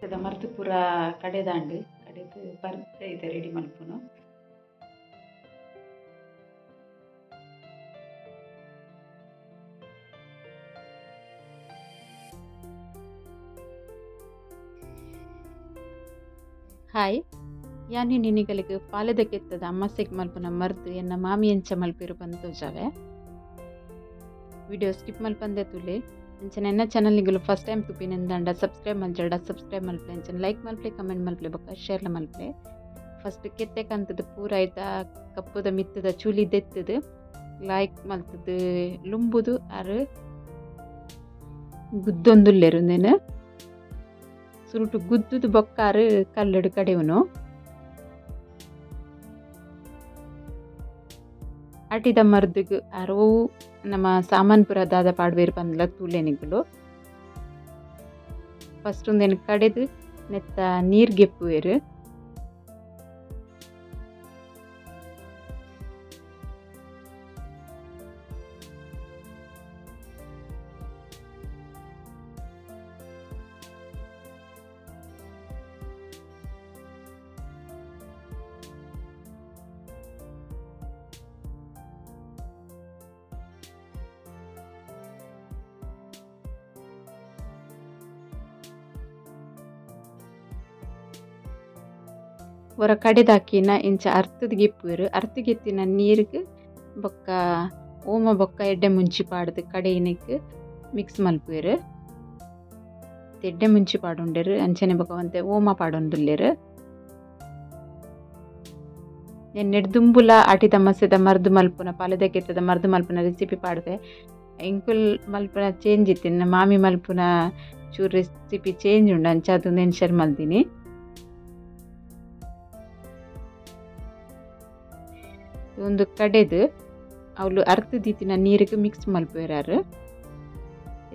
ಇದು ಮರ್ತು ಪೂರ ಕಡೆದಾಂಡು ಕಡೆದು ಬರ್ತೆ ಇದೆ ರೆಡಿ ಮಲ್ಪುನು. ಹಾಯ್ ಯಾನಿ ನಿನಿಗಳಿಗೆ ಪಾಲದ ಕೆತ್ತದ ಅಮ್ಮಸೆಗೆ ಮಲ್ಪುನ ಮರ್ದು ಎನ್ನ ಮಾಮಿ ಎಂಚ ಮಲ್ಪಿರು ಬಂತೋಜಾವೆ ವಿಡಿಯೋ ಸ್ಕಿಪ್ ಮಲ್ಪಂದೆ ತುಲೆ ಅಂಚನೆ ಎನ್ನ ಚಾನಲ್ ನಿಗಲು ಫಸ್ಟ್ ಟೈಮ್ ತುಪ್ಪಿನಿಂದ ಸಬ್ಸ್ಕ್ರೈಬ್ ಮಲ್ಜಡ ಸಬ್ಸ್ಕ್ರೈಬ್ ಮಲ್ಪಲೆ ಅಂಚನೆ ಲೈಕ್ ಮಲ್ಪಲೆ ಕಮೆಂಟ್ ಮಲ್ಪಲೆ ಬೊಕ್ಕ ಶೇರ್ಲ ಮಲ್ಪಲೆ. ಫಸ್ಟ್ ಕೆತ್ತೆ ಕಂತದ ಪೂರ ಆಯ್ತಾ ಕಪ್ಪುದ ಮಿತ್ತದ ಚೂಲಿ ದೆತ್ತದು ಲೈಕ್ ಮಲ್ತದು ಲುಂಬುದು ಆರು ಗುದ್ದೊಂದುಲ್ಲೆರುಂದೇನು ಸುರುಟು ಗುದ್ದುದು ಬೊಕ್ಕಾರು ಕಲ್ಲಡು ಕಡೆವನು ಆಟಿದ ಮರ್ದುಗು ಅರೋ ನಮ್ಮ ಸಾಮಾನ್ಪುರ ದಾದ ಪಾಡ್ವೇರು ಬಂದ್ಲ ತೂಲೆನಿಗಳು ಫಸ್ಟ್ ಒಂದೇನು ಕಡೆದು ನೆತ್ತ ನೀರ್ಗೆಪ್ಪುವೇರು ಒರ ಕಡೆದಾಕಿನ ಇಂಚ ಅರ್ಥದ್ಗೆಪ್ಪುವೆರು ಅರ್ಥಗೆತ್ತಿನ ನೀರಿಗೆ ಬೊಕ್ಕ ಓಮ ಬೊಕ್ಕ ಎಡ್ಡೆ ಮುಂಚಿ ಪಾಡ್ದು ಕಡೆಯಿನಕ್ಕೆ ಮಿಕ್ಸ್ ಮಲ್ಪುವೆರು ಎಡ್ಡೆ ಮುಂಚಿ ಪಾಡುಂಡೆರು ಅಂಚನೆ ಬೊಕ್ಕವಂತೆ ಓಮ ಪಾಡೊಂದುಲ್ಲೆರು ಎನ್ನೆಡ್ದುಂಬುಲ ಆಟಿದ ಮಸೆದ ಮರ್ದು ಮಲ್ಪುನ ಪಾಲದ ಕೆತ್ತದ ಮರ್ದು ಮಲ್ಪುನ ರೆಸಿಪಿ ಪಾಡ್ದೆ ಎಂಕುಲ್ ಮಲ್ಪುನ ಚೇಂಜ್ ಇತ್ತಿನ ಮಾಮಿ ಮಲ್ಪುನ ಚೂರು ರೆಸಿಪಿ ಚೇಂಜ್ ಉಂಡು ಅಂಚ ಅದು ನೆನ್ಷರ್ ಮಲ್ತೀನಿ. ಒಂದು ಕಡೆದು ಅವಳು ಅರ್ಥದೀತಿನ ನೀರಿಗೆ ಮಿಕ್ಸ್ ಮಲ್ಪುವೆರಾರು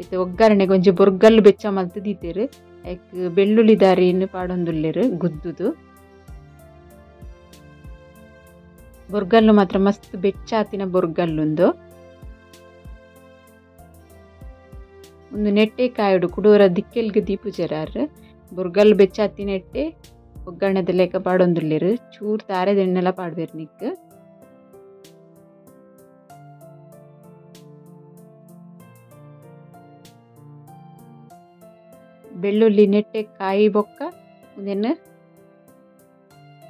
ಇದು ಒಗ್ಗರಣೆಗೆ ಒಂಜಿ ಬೊರ್ಗಲ್ಲು ಬೆಚ್ಚ ಮಲ್ತು ದೀತೆರು ಐಕ್ ಬೆಳ್ಳುಳ್ಳಿ ದಾರಿಯನ್ನು ಪಾಡೊಂದುಲ್ಲೆರು ಗುದ್ದುದು ಬೊರ್ಗಲ್ಲು ಮಾತ್ರ ಮಸ್ತ್ ಬೆಚ್ಚಾತಿನ ಬೊರ್ಗಲ್ಲುಂದು ಒಂದು ನೆಟ್ಟೆ ಕಾಯುಡು ಕುಡೋರ ದಿಕ್ಕೆಲ್ಗೆ ದೀಪುಜರಾರು ಬೊರ್ಗಲ್ಲು ಬೆಚ್ಚಾತಿ ನೆಟ್ಟೆ ಒಗ್ಗರಣೆದ ಲೆಕ್ಕ ಪಾಡೊಂದುಲ್ಲೆರು ಚೂರು ತಾರೆದೆಣ್ಣೆಲ್ಲ ಪಾಡ್ಬೇರು ನಿಕ್ ಬೆಳ್ಳುಳ್ಳಿ ನೆಟ್ಟೆ ಕಾಯಿ ಬೊಕ್ಕ ಒಂದೇನು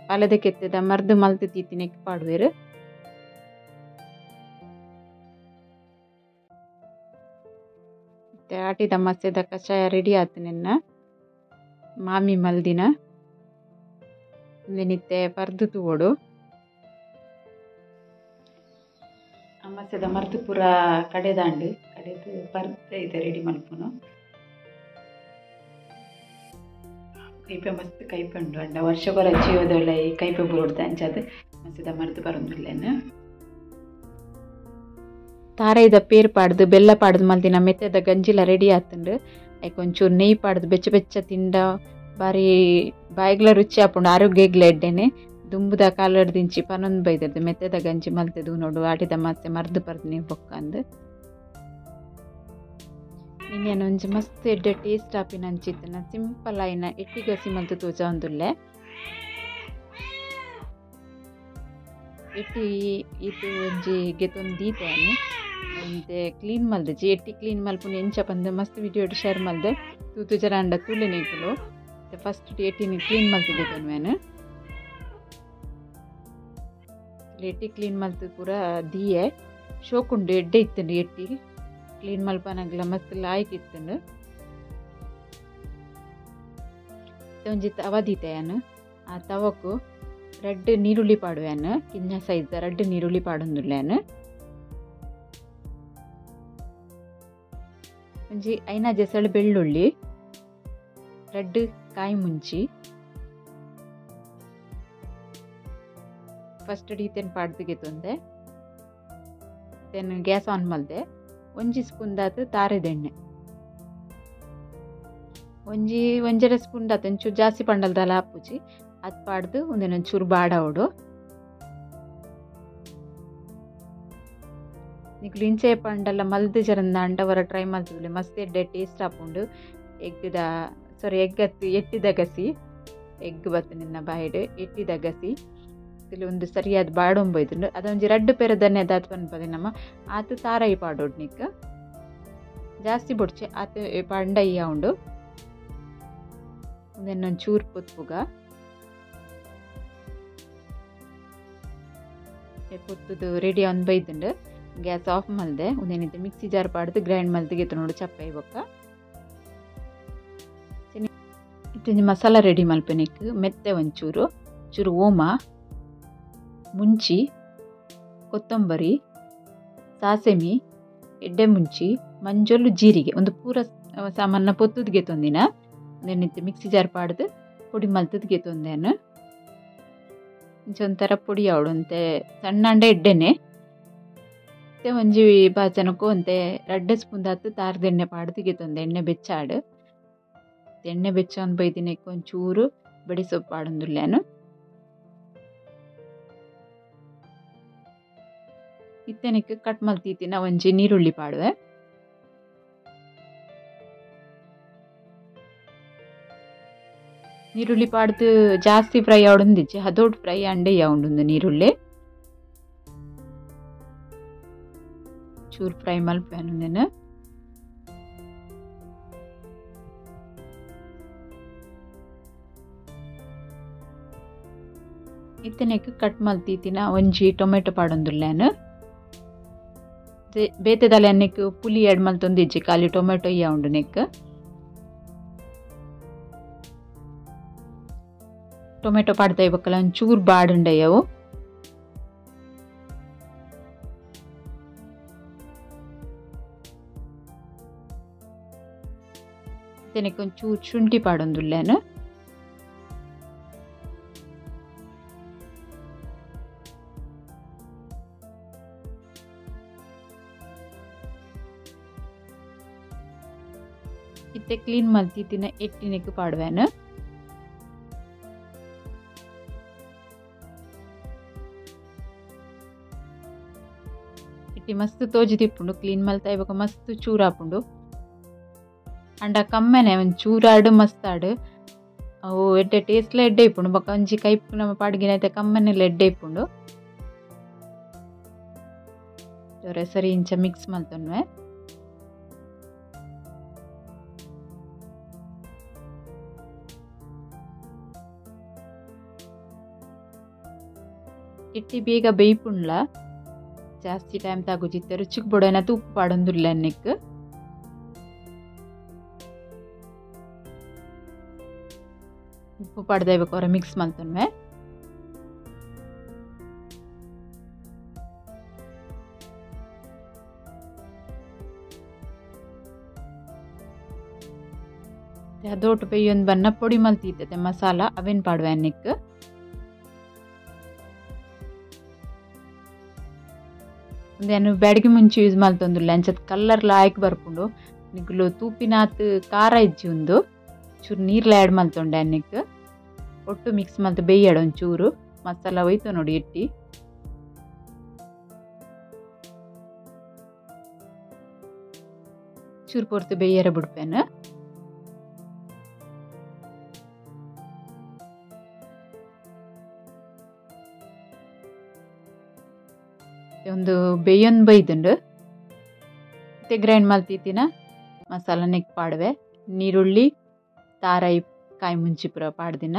ಪಾಲದ ಕೆತ್ತದ ಮರ್ದು ಮಲ್ತು ತೀತಿನೆಕ್ ಪಾಡುವೆರು ಆಟಿದ ಮಸ್ಯದ ಕಷಾಯ ರೆಡಿ ಆತು ನೆನ್ನ ಮಾಮಿ ಮಲ್ದಿನ ನೆನಿತ್ತೆ ಪರ್ದು ತೂಡು ಮಸ್ಯದ ಮರ್ದು ಪೂರ ಕಡೆದಾಂಡು ಕಡೆದು ಪರ್ದೆ ಇದೆ ರೆಡಿ ಮಲ್ಪುನು ಕೈಪೆ ಮಸ್ತ್ ಕೈಪೆ ಉಂಡು ಅಂಡ ವರ್ಷಕೊರ ಜೀವದೊಳ್ಳೆ ಈ ಕೈಪೆ ಬುರುಡ್ದು ಅಂಚದು ಮಸ್ಸಿದ ಮರ್ದು ಬರೊಂದುಲ್ಲೆನು ತಾರೆದ ಪೇರ್ ಪಾಡ್ದು ಬೆಲ್ಲ ಪಾಡ್ದು ಮಲ್ತಿನ ಮೆತ್ತದ ಗಂಜಿಲ ರೆಡಿ ಆತುಂಡು ಐಕ್ ಒಂಚೂರು ನೆಯ್ ಪಾಡ್ದು ಬೆಚ್ಚ ಬೆಚ್ಚ ತಿಂಡ ಬಾರಿ ಬಾಯಿಗ್ಲ ರುಚಿ ಆಪುಂಡು ಆರೋಗ್ಯಗ್ಲ ಎಡ್ಡೆನೆ ದುಂಬುದ ಕಾಲಡ್ ದಿಂಚಿ ಪನೊಂದು ಬೈದದ್ದು ಮೆತ್ತದ ಗಂಜಿ ಮಲ್ತೆದು ನೋಡು ಆಟಿದ ಮತ್ತೆ ಮರ್ದು ಪರ್ದು ನೀವು ಬೊಕ್ಕ ಅಂದು ಇನ್ನೇನು ಒಂಜಿ ಮಸ್ತ್ ಎಡ್ಡೆ ಟೇಸ್ಟ್ ಆಪಿನ ಅಂಚಿತ್ತಿನ ಸಿಂಪಲ್ ಆಯ್ನ ಎಟ್ಟಿಗಸಿ ಮಲ್ತು ತೋಜ ಒಂದುಲ್ಲೆ ಎಟ್ಟಿ ಇದು ಒಂಜಿ ಗೆತ್ತೊಂದು ದೀತೆನು ಒಂದೆ ಕ್ಲೀನ್ ಮಲ್ದಜಿ ಎಟ್ಟಿ ಕ್ಲೀನ್ ಮಲ್ಪುನ ಎಂಚ ಬಂದು ಮಸ್ತ್ ವಿಡಿಯೋ ಶೇರ್ ಮಲ್ದೆ ತೂತು ಜರ ಅಂಡ ತೂಲೆನೇಕುಲು ಫಸ್ಟ್ ಎಟ್ಟಿನ ಕ್ಲೀನ್ ಮಲ್ತಿಗೆತೊನ್ವೇನು ಎಟ್ಟಿ ಕ್ಲೀನ್ ಮಲ್ತು ಪೂರ ದಿಯೆ ಶೋಕುಂಡು ಎಡ್ಡೆ ಇತ್ತಂಡು ಎಟ್ಟಿ ಕ್ಲೀನ್ ಮಲ್ಪನಾಗ್ಲ ಮಸ್ತ್ ಲಾಯ್ಕ್ ಇತ್ತಂಡು ಒಂಜಿ ತವ ದೀತೆಯನು ಆ ತವಕು ರೆಡ್ ನೀರುಳ್ಳಿ ಪಾಡುವೆನು ಕಿಂಜ ಸೈಜ್ ರೆಡ್ ನೀರುಳ್ಳಿ ಪಾಡೊಂದುಲ್ಲೆನು ಒಂಜಿ ಐನ ಜೆಸಳು ಬೆಳ್ಳುಳ್ಳಿ ರೆಡ್ ಕಾಯಿ ಮುಂಚಿ ಫಸ್ಟ್ ಡೀತೆನ್ ಪಾಡ್ದಿಗೆ ತೊಂದೆ ದೆನ್ ಗ್ಯಾಸ್ ಆನ್ ಮಲ್ದೆ ಒಂಜಿ ಸ್ಪೂನ್ ದಾತು ತಾರೆದೆಣ್ಣೆ ಒಂಜರ ಸ್ಪೂನ್ ದಾತು ಒಂಚೂರು ಜಾಸ್ತಿ ಪಂಡಲ್ದಲ್ಲ ಹಾಪುಜಿ ಅದು ಪಾಡ್ದು ಒಂದೇನೊಂಚೂರು ಬಾಡ ಅವಡು ನಿಕ್ಲು ಇಂಚೆ ಪಂಡಲ್ಲ ಮಲ್ದು ಜರಂದ ಅಂಡವರ ಟ್ರೈ ಮಲ್ತಿದ್ಲೆ ಮಸ್ತ್ ಎಡ್ಡೆ ಟೇಸ್ಟ್ ಆಪುಂಡು ಎಗ್ಗದ ಸಾರಿ ಎಗ್ ಅತ್ತು ಎಟ್ಟಿ ದಗಸಿ ಎಗ್ ಬತ್ತು ನಿನ್ನ ಬಾಯಿಡು ಎಟ್ಟಿ ದಗಸಿ ಇಲ್ಲಿ ಒಂದು ಸರಿಯಾದ ಬಾಡೊಂಬೈದು ಅದೊಂಜಿ ರಡ್ಡು ಪೇರ ಧನ್ಯ ದಾತ್ ಪನ್ಪದೆ ನಮ್ಮ ಆತು ತಾರಾಯಿ ಪಾಡೋಡು ನಿಕ್ ಜಾಸ್ತಿ ಬೊಡ್ಚೆ ಆತು ಪಂಡಯ್ಯ ಉಂಡು ಒಂದೊಂದು ಚೂರು ಪೊತ್ತುಗ ಪೊತ್ತುದು ರೆಡಿ ಒಂದು ಬೈದುಂಡು ಗ್ಯಾಸ್ ಆಫ್ ಮಲ್ದೆ ಒಂದೇನಿದೆ ಮಿಕ್ಸಿ ಜಾರ್ ಪಾಡ್ದು ಗ್ರೈಂಡ್ ಮಲ್ದಿಗೆ ನೋಡು ಚಪ್ಪ ಇವಕ್ಕ ಇತ್ತೊಂದು ಮಸಾಲ ರೆಡಿ ಮಲ್ಪೆನಿಕ್ ಮೆತ್ತೆ ಒಂಚೂರು ಚೂರು ಓಮ ಮುಂಚಿ ಕೊತ್ತಂಬರಿ ಸಾಸೆಮಿ ಎಡ್ಡೆ ಮುಂಚಿ ಮಂಜೊಲ್ಲು ಜೀರಿಗೆ ಒಂದು ಪೂರ ಸಾಮಾನ ಪೊತ್ತುದ್ಗೆ ತೊಂದಿನ ಒಂದೇನಿತ್ತು ಮಿಕ್ಸಿ ಜಾರ್ ಪಾಡ್ದು ಪುಡಿ ಮಲ್ತದ್ಗೆ ತೊಂದೇನು ಒಂಥರ ಪುಡಿ ಅವಡುಂತೆ ಸಣ್ಣ ಅಂಡೆ ಎಡ್ಡೆನೆ ಮತ್ತೆ ಒಂಜಿ ಬಾಚನಕ್ಕೂ ಅಂತೆ 2 ಸ್ಪೂನ್ ದಾತು ತಾರದ ಎಣ್ಣೆ ಪಾಡ್ದಿಗೆ ತೊಂದೆ ಎಣ್ಣೆ ಬೆಚ್ಚಾಡು ಎಣ್ಣೆ ಬೆಚ್ಚ ಒಂದು ಬೈದಿನಕ್ಕೆ ಒಂಚೂರು ಬಡಿ ಸೊಪ್ಪು ಪಾಡೊಂದುಲ್ಲೇನು ಇತ್ತೇನಕ್ಕೆ ಕಟ್ ಮಲ್ತೀತಿನ ಒಂಜಿ ನೀರುಳ್ಳಿ ಪಾಡುವೆ ನೀರುಳ್ಳಿ ಪಾಡ್ದು ಜಾಸ್ತಿ ಫ್ರೈ ಆವಡೊಂದಿಜ್ಜಿ ಹದೋಟ್ ಫ್ರೈ ಅಂಡೆ ಉಂಡು ನೀರುಳ್ಳಿ ಚೂರು ಫ್ರೈ ಮಲ್ಪೇನು నేను ಇತ್ತನೆಕ್ ಕಟ್ ಮಲ್ತೀತಿನ ಒಂಜಿ ಟೊಮೆಟೊ ಪಾಡೊಂದುಲ್ಲೇನು ಬೇತೆದಲ ಎಣ್ಣೆಕ್ ಪುಲಿ ಎಡ್ ಮಲ್ತೊಂದಿಜ್ಜಿ ಖಾಲಿ ಟೊಮೆಟೊ ಇಯ್ಯ ಉಂಡು ನೆಕ್ ಟೊಮೆಟೊ ಪಾಡ್ತಾ ಇಬೇಕಲ್ಲ ಒಂಚೂರು ಬಾಡುಂಡಯ್ಯವು ಇದಕ್ಕೆ ಒಂಚೂರು ಶುಂಠಿ ಪಾಡೊಂದುಲ್ಲೇನು ಇತ್ತೆ ಕ್ಲೀನ್ ಮಲ್ತಿತ್ತಿನ ಎಟ್ಟಿನೆಕ್ ಪಾಡುವೇನು ಇಟ್ಟಿ ಮಸ್ತ್ ತೋಜಿ ತಿಪ್ಪುಂಡು ಕ್ಲೀನ್ ಮಲ್ತಾ ಇವಾಗ ಮಸ್ತ್ ಚೂರು ಹಾಪುಂಡು ಅಂಡ ಕಮ್ಮೆನೆ ಒಂದು ಚೂರಾಡು ಮಸ್ತಾಡು ಅವು ಎಡ್ಡೆ ಟೇಸ್ಟ್ಲ ಎಡ್ಡೆ ಇಪ್ಪುಂಡು ಬೊಕ್ಕ ಒಂಜಿ ಕೈಪು ನಮ್ಮ ಪಾಡ್ಗಿನ ಐತೆ ಕಮ್ಮೆನೆಲ್ಲ ಎಡ್ಡೆ ಇಪ್ಪುಂಡು ಸರಿ ಇಂಚ ಮಿಕ್ಸ್ ಮಲ್ತೊನ್ವೆ ಇಟ್ಟಿ ಬೇಗ ಬೇಯ್ಪುಂಡ್ಲ ಜಾಸ್ತಿ ಟೈಮ್ ತಾಗುಜಿತ್ತೆ ರುಚಿಗೆ ಬೊಡನ ತುಪ್ಪು ಪಾಡೊಂದುಲ್ಲ ನೆಕ್ ಉಪ್ಪು ಪಾಡ್ದೈಬೇಕು ಅವರ ಮಿಕ್ಸ್ ಮಲ್ತೊನ್ವೆ ಅದೋಟು ಬೇಯೊಂದು ಬನ್ನ ಪೊಡಿ ಮಲ್ತಿರ್ತದೆ ಮಸಾಲ ಅವೇನು ಪಾಡುವೆ ನೆಕ್ ಒಂದೇನು ಬ್ಯಾಡಿಗೆ ಮುಂಚೆ ಯೂಸ್ ಮಲ್ತೊಂದುಲ್ಲ ಅಂಚದ ಕಲ್ಲರ್ ಲಾಯಕ್ ಬರ್ಪುಂಡು ನಿಗ್ಲು ತೂಪಿನಾತ್ ಖಾರ ಇಜ್ಜಿ ಒಂದು ಚೂರು ನೀರ್ಲ ಆ್ಯಡ್ ಮಲ್ತೊಂಡೆ ಅನ್ನಕ್ಕೆ ಒಟ್ಟು ಮಿಕ್ಸ್ ಮಲ್ತು ಬೇಯ್ಯಾಡ ಒಂಚೂರು ಮಸಾಲ ಒಯ್ತು ನೋಡಿ ಇಟ್ಟಿ ಚೂರು ಪೊರ್ತು ಬೇಯ್ಯರ ಬಿಡ್ಪೇನು ಒಂದು ಬೇಯೊಂದು ಬೈದುಂಡು ಮತ್ತೆ ಗ್ರೈಂಡ್ ಮಲ್ತಿತ್ತಿನ ಮಸಾಲ ನೆಕ್ ಪಾಡುವೆ ನೀರುಳ್ಳಿ ತಾರಾಯಿ ಕಾಯಿ ಮುಂಚಿ ಪುರ ಪಾಡ್ದಿನ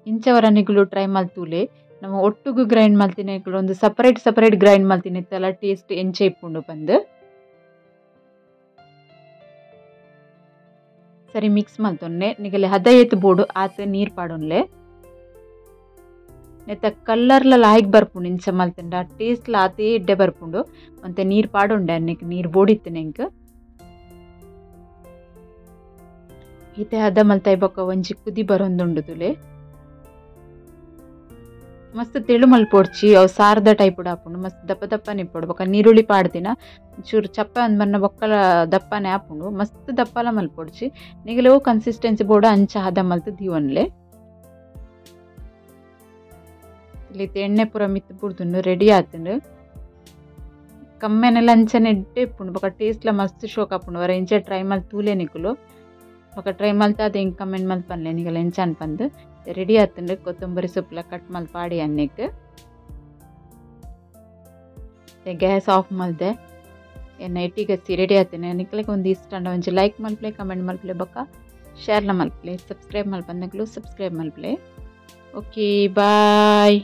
ಇಂಚವರ ನಿಗ್ಲು ಟ್ರೈ ಮಲ್ತೂಲೆ ನಮ್ಮ ಒಟ್ಟುಗು ಗ್ರೈಂಡ್ ಮಲ್ತಿನ ಒಂದು ಸಪರೇಟ್ ಗ್ರೈಂಡ್ ಮಲ್ತಿನ ಇತ್ತಲ್ಲ ಟೇಸ್ಟ್ ಎಂಚೆ ಇಪ್ಪುಂಡು ಬಂದು ಸರಿ ಮಿಕ್ಸ್ ಮಲ್ತೊನ್ನೆ ನಿಗಲೆ ಹದ ಏತು ಬೋಡು ಆತ ನೀರು ಪಾಡೊನ್ಲೆ ನೆತ್ತ ಕಲ್ಲರ್ಲ ಲಾಯ್ಕ್ ಬರ್ಪುಂಡು ಇಂಚ ಮಲ್ತಂಡ ಟೇಸ್ಟ್ಲ ಆತೇ ಎಡ್ಡೆ ಬರ್ಪುಂಡು ಮತ್ತೆ ನೀರು ಪಾಡೊಂಡೆ ಅನ್ನಕ್ಕೆ ನೀರು ಬೋಡಿತ್ತು ನೆಂಕ್ ಈತೆ ಹದ ಮಲ್ತಾಯಿ ಬೊಕ್ಕ ಒಂಜಿ ಕುದಿ ಬರೊಂದುಂಡು ತುಲೆ ಮಸ್ತ್ ತೆಳು ಮಲ್ಪೊಡ್ಚಿ ಅವು ಸಾರದ ಟೈಪ್ ಹಾಪುಂಡು ಮಸ್ತ್ ದಪ್ಪ ದಪ್ಪನೆ ಇಪ್ಪಡು ಬೊಕ್ಕ ನೀರುಳ್ಳಿ ಪಾಡ್ದಿನ ಚೂರು ಚಪ್ಪ ಅಂದ್ ಬನ್ನ ಬೊಕ್ಕಲ ದಪ್ಪನೆ ಹಾಪುಂಡು ಮಸ್ತ್ ದಪ್ಪಲ ಮಲ್ಪೊಡ್ಚಿ ನಿಗಲೆವು ಕನ್ಸಿಸ್ಟೆನ್ಸಿ ಬೋಡ ಅಂಚ ಹದ ಮಲ್ತು ದೀವನ್ಲೆ ಇಲ್ಲಿ ಎಣ್ಣೆ ಪೂರ ಮಿತ್ತು ಪುಡ್ದುಂಡು ರೆಡಿ ಆತುಂಡು ಕಮ್ಮೆನೆಲ್ಲ ಅಂಚನೆ ಎಡ್ಡೆ ಇಪ್ಪುಂಡು ಬೊಕ ಟೇಸ್ಟ್ಲ ಮಸ್ತ್ ಶೋಕ್ ಆಪುಂಡು ವರ ಇಂಚೆ ಟ್ರೈ ಮಲ್ತ್ ತೂಲೆ ನಿಕುಲು ఒక ಟ್ರೈ ಮಲ್ತ ಅದು ಹಿಂಗೆ ಕಮೆಂಟ್ ಮಲ್ಪನ್ಲೆ ನಿಗಲ ಎಂಚ ಅನ್ಪಂದು ರೆಡಿ ಆತಂಡು ಕೊತ್ತಂಬರಿ ಸೊಪ್ಪುಲ ಕಟ್ ಮಲ್ಪಾಡಿ ಅನ್ನಕ್ಕೆ ಗ್ಯಾಸ್ ಆಫ್ ಮಲ್ದೆ ಎನ್ನ ಎಟ್ಟಿಗಸಿ ರೆಡಿ ಆತೇನೆ ನಿಕ್ಲಿಗೆ ಒಂದು ಇಷ್ಟ ಅಂಡ ಒಂಚೂರು ಲೈಕ್ ಮಲ್ಪ್ಲೆ ಕಮೆಂಟ್ ಮಲ್ಪ್ಲೆ ಬೊಕ್ಕ ಶೇರ್ಲ ಮಲ್ಪ್ಲೆ ಸಬ್ಸ್ಕ್ರೈಬ್ ಮಲ್ಪಂದಕ್ಲು ಸಬ್ಸ್ಕ್ರೈಬ್ ಮಲ್ಪ್ಲೆ ಓಕೆ ಬಾಯ್.